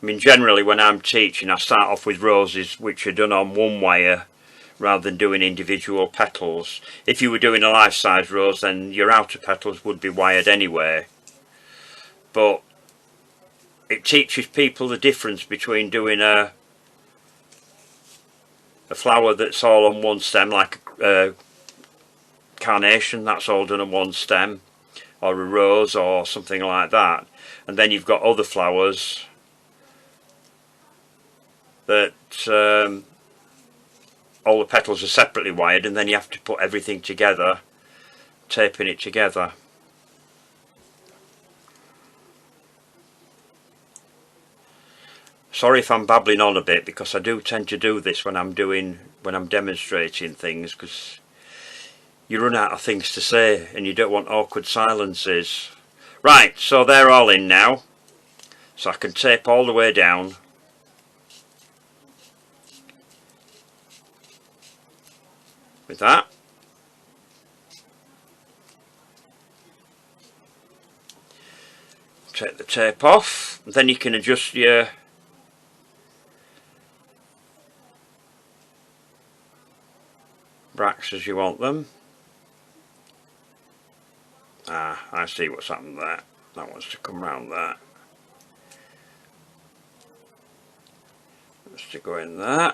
Speaker 1: I mean, generally when I'm teaching, I start off with roses which are done on one wire rather than doing individual petals. If you were doing a life-size rose, then your outer petals would be wired anyway. But it teaches people the difference between doing a flower that's all on one stem, like a carnation, that's all done on one stem, or a rose or something like that, and then you've got other flowers that all the petals are separately wired, and then you have to put everything together, taping it together. Sorry if I'm babbling on a bit, because I do tend to do this when I'm demonstrating things, because you run out of things to say and you don't want awkward silences. Right, so they're all in now, so I can tape all the way down. With that. Take the tape off, then you can adjust your bracts as you want them. Ah, I see what's happened there. That wants to come round there. Just to go in there.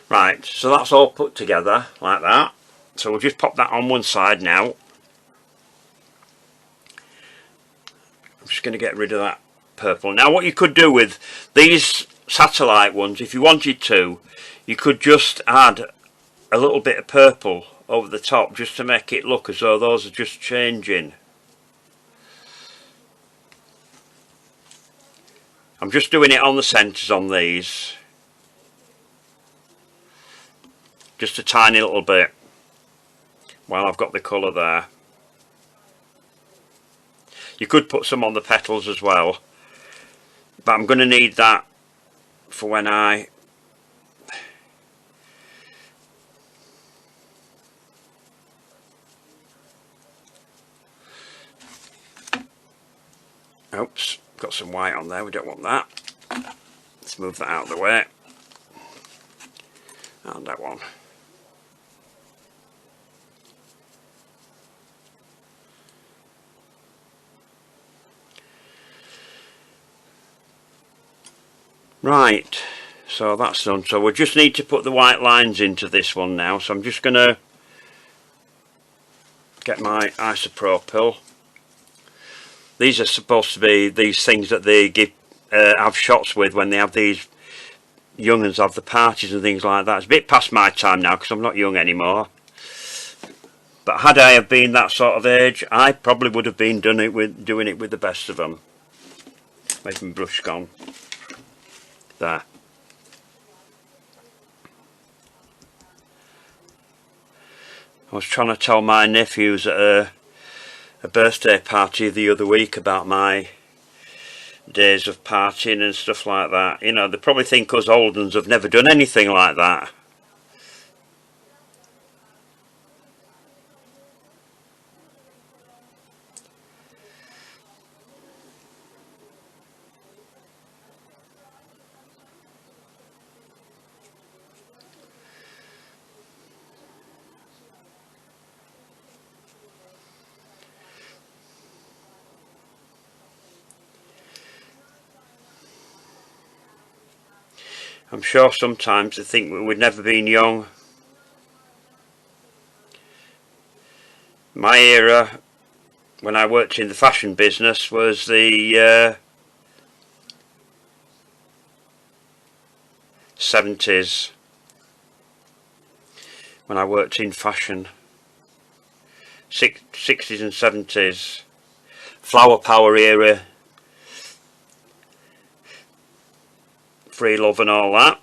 Speaker 1: Right, so that's all put together like that. So we'll just pop that on one side now. I'm just going to get rid of that purple. Now what you could do with these satellite ones, if you wanted to, you could just add a little bit of purple over the top just to make it look as though those are just changing. I'm just doing it on the centres on these. just a tiny little bit while I've got the colour there. You could put some on the petals as well, but I'm going to need that for when I oops, got some white on there, we don't want that. Let's move that out of the way. And that one. Right, so that's done. So we just need to put the white lines into this one now. So I'm just going to get my isopropyl. These are supposed to be these things that they give have shots with when they have these young'uns have the parties and things like that. It's a bit past my time now because I'm not young anymore. But had I have been that sort of age, I probably would have been doing it with the best of them. Where's my brush gone? There. I was trying to tell my nephews at a birthday party the other week about my days of partying and stuff like that. You know, they probably think us old ones have never done anything like that. I'm sure sometimes they think we've never been young. My era, when I worked in the fashion business, was the 70s. When I worked in fashion, 60s and 70s, flower power era, free love and all that.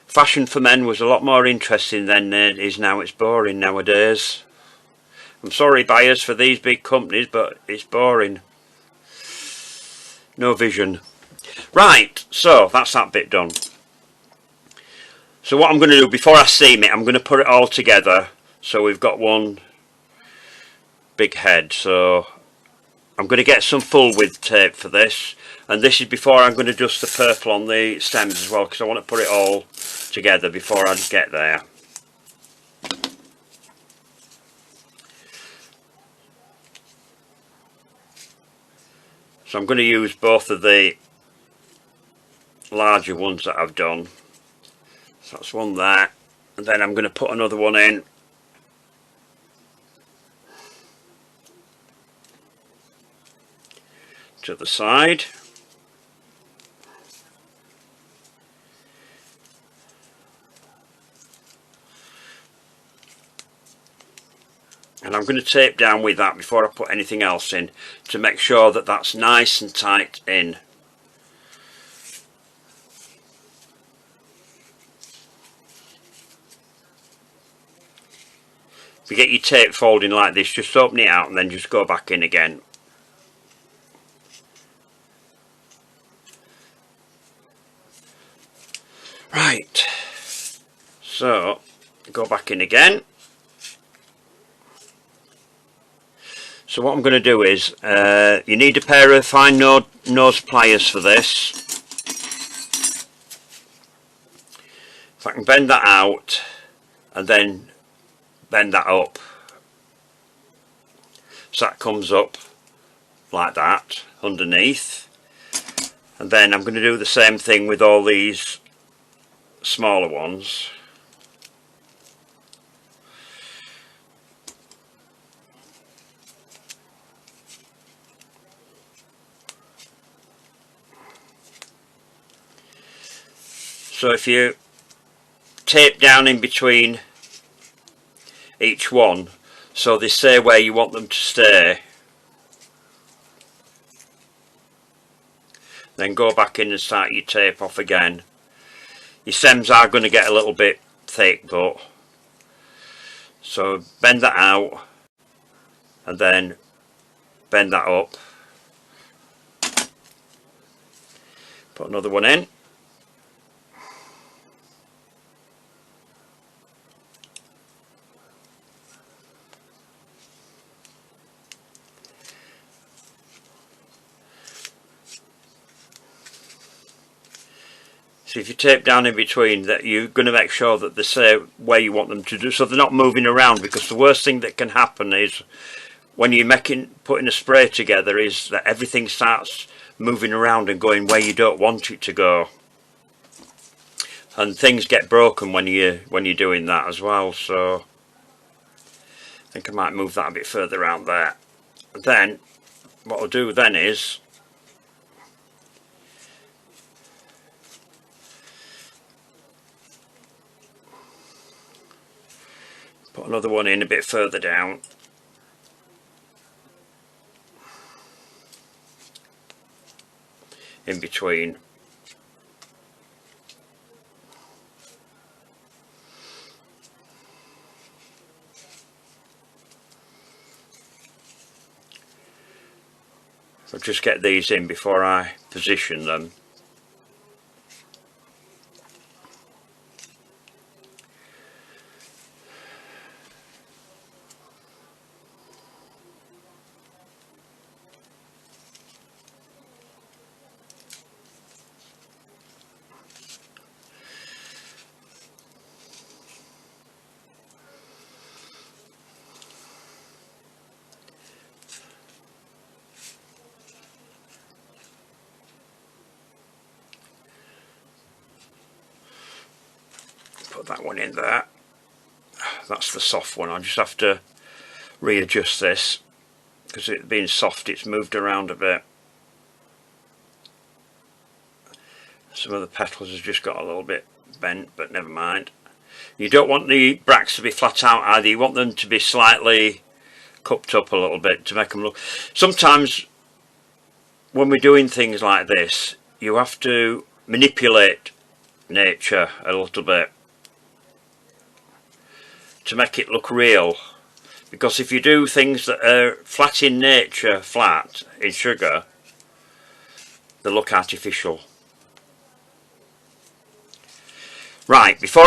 Speaker 1: Fashion for men was a lot more interesting than it is now. It's boring nowadays. I'm sorry buyers for these big companies, but it's boring. No vision. Right, so that's that bit done. So what I'm going to do before I seam it, I'm going to put it all together so we've got one big head. So I'm going to get some full width tape for this, and this is before I'm going to dust the purple on the stems as well, because I want to put it all together before I get there. So I'm going to use both of the larger ones that I've done. So that's one there, and then I'm going to put another one in to the side. And I'm going to tape down with that before I put anything else in to make sure that that's nice and tight in. If you get your tape folding like this, just open it out and then just go back in again. Right, so go back in again. So what I'm going to do is, you need a pair of fine nose pliers for this. If I can bend that out and then bend that up, so that comes up like that underneath, and then I'm going to do the same thing with all these smaller ones. So if you tape down in between each one, so they say where you want them to stay. Then go back in and start your tape off again. Your stems are going to get a little bit thick, but so bend that out and then bend that up. Put another one in. So if you tape down in between, that you're going to make sure that they say where you want them to do, so they're not moving around, because the worst thing that can happen is when you're putting a spray together is that everything starts moving around and going where you don't want it to go, and things get broken when you're doing that as well. So I think I might move that a bit further around there. And then what I'll do then is put another one in a bit further down. In between. So just get these in before I position them. Put that one in there. That's the soft one. I just have to readjust this because it being soft, it's moved around a bit. Some of the petals have just got a little bit bent, but never mind. You don't want the bracts to be flat out either. You want them to be slightly cupped up a little bit to make them look. Sometimes when we're doing things like this, you have to manipulate nature a little bit to make it look real, because if you do things that are flat in nature, flat in sugar, they look artificial. Right, before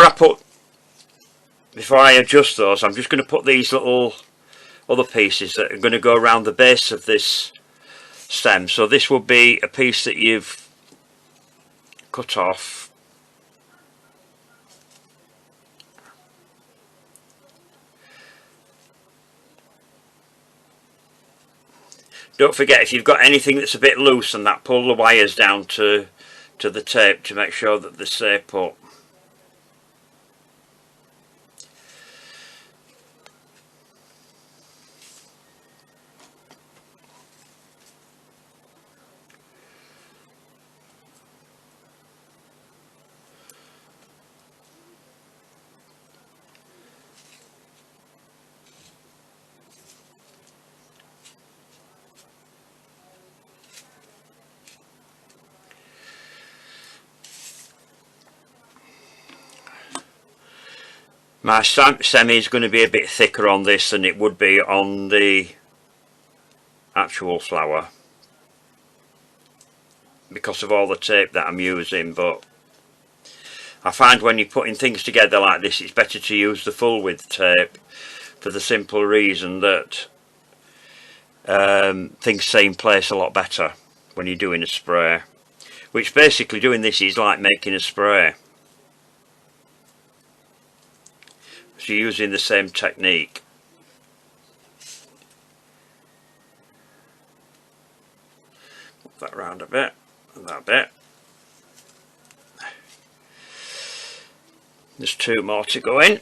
Speaker 1: I adjust those, I'm just going to put these little other pieces that are going to go around the base of this stem. So this will be a piece that you've cut off. Don't forget, if you've got anything that's a bit loose and that, pull the wires down to the tape to make sure that they stay put. My semi is going to be a bit thicker on this than it would be on the actual flower because of all the tape that I'm using, but I find when you're putting things together like this, it's better to use the full width tape for the simple reason that things stay in place a lot better when you're doing a spray, which basically doing this is like making a spray. So you're using the same technique. Move that around a bit and that bit. There's two more to go in.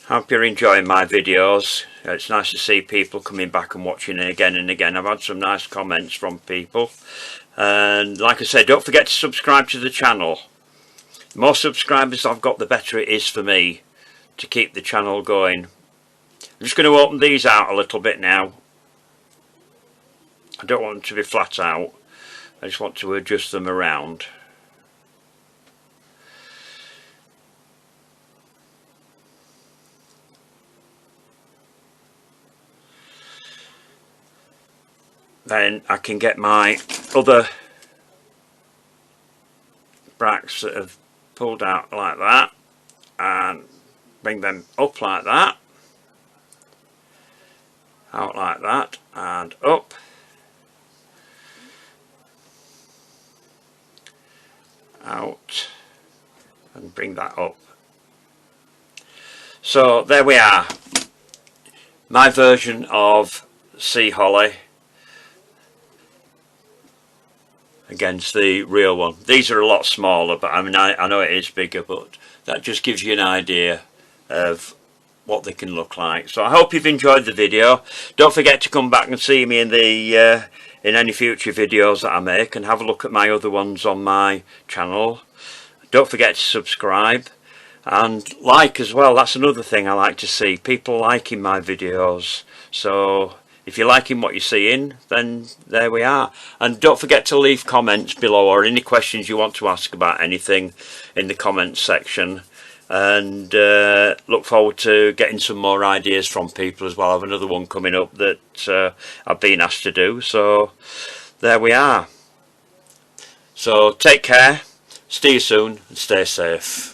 Speaker 1: Hope you're enjoying my videos. It's nice to see people coming back and watching it again and again. I've had some nice comments from people, and like I said, don't forget to subscribe to the channel. The more subscribers I've got, the better it is for me to keep the channel going. I'm just going to open these out a little bit now. I don't want them to be flat out, I just want to adjust them around. Then I can get my other bracts that have pulled out like that and bring them up like that, out like that, and up, out, and bring that up. So there we are, my version of sea holly against the real one. These are a lot smaller, but I mean I know it is bigger, but that just gives you an idea of what they can look like. So I hope you've enjoyed the video. Don't forget to come back and see me in the in any future videos that I make, and have a look at my other ones on my channel. Don't forget to subscribe and like as well. That's another thing I like to see, people liking my videos. So if you're liking what you're seeing, then there we are. And don't forget to leave comments below, or any questions you want to ask about anything in the comments section. And look forward to getting some more ideas from people as well. I have another one coming up that I've been asked to do. So there we are. So take care, see you soon, and stay safe.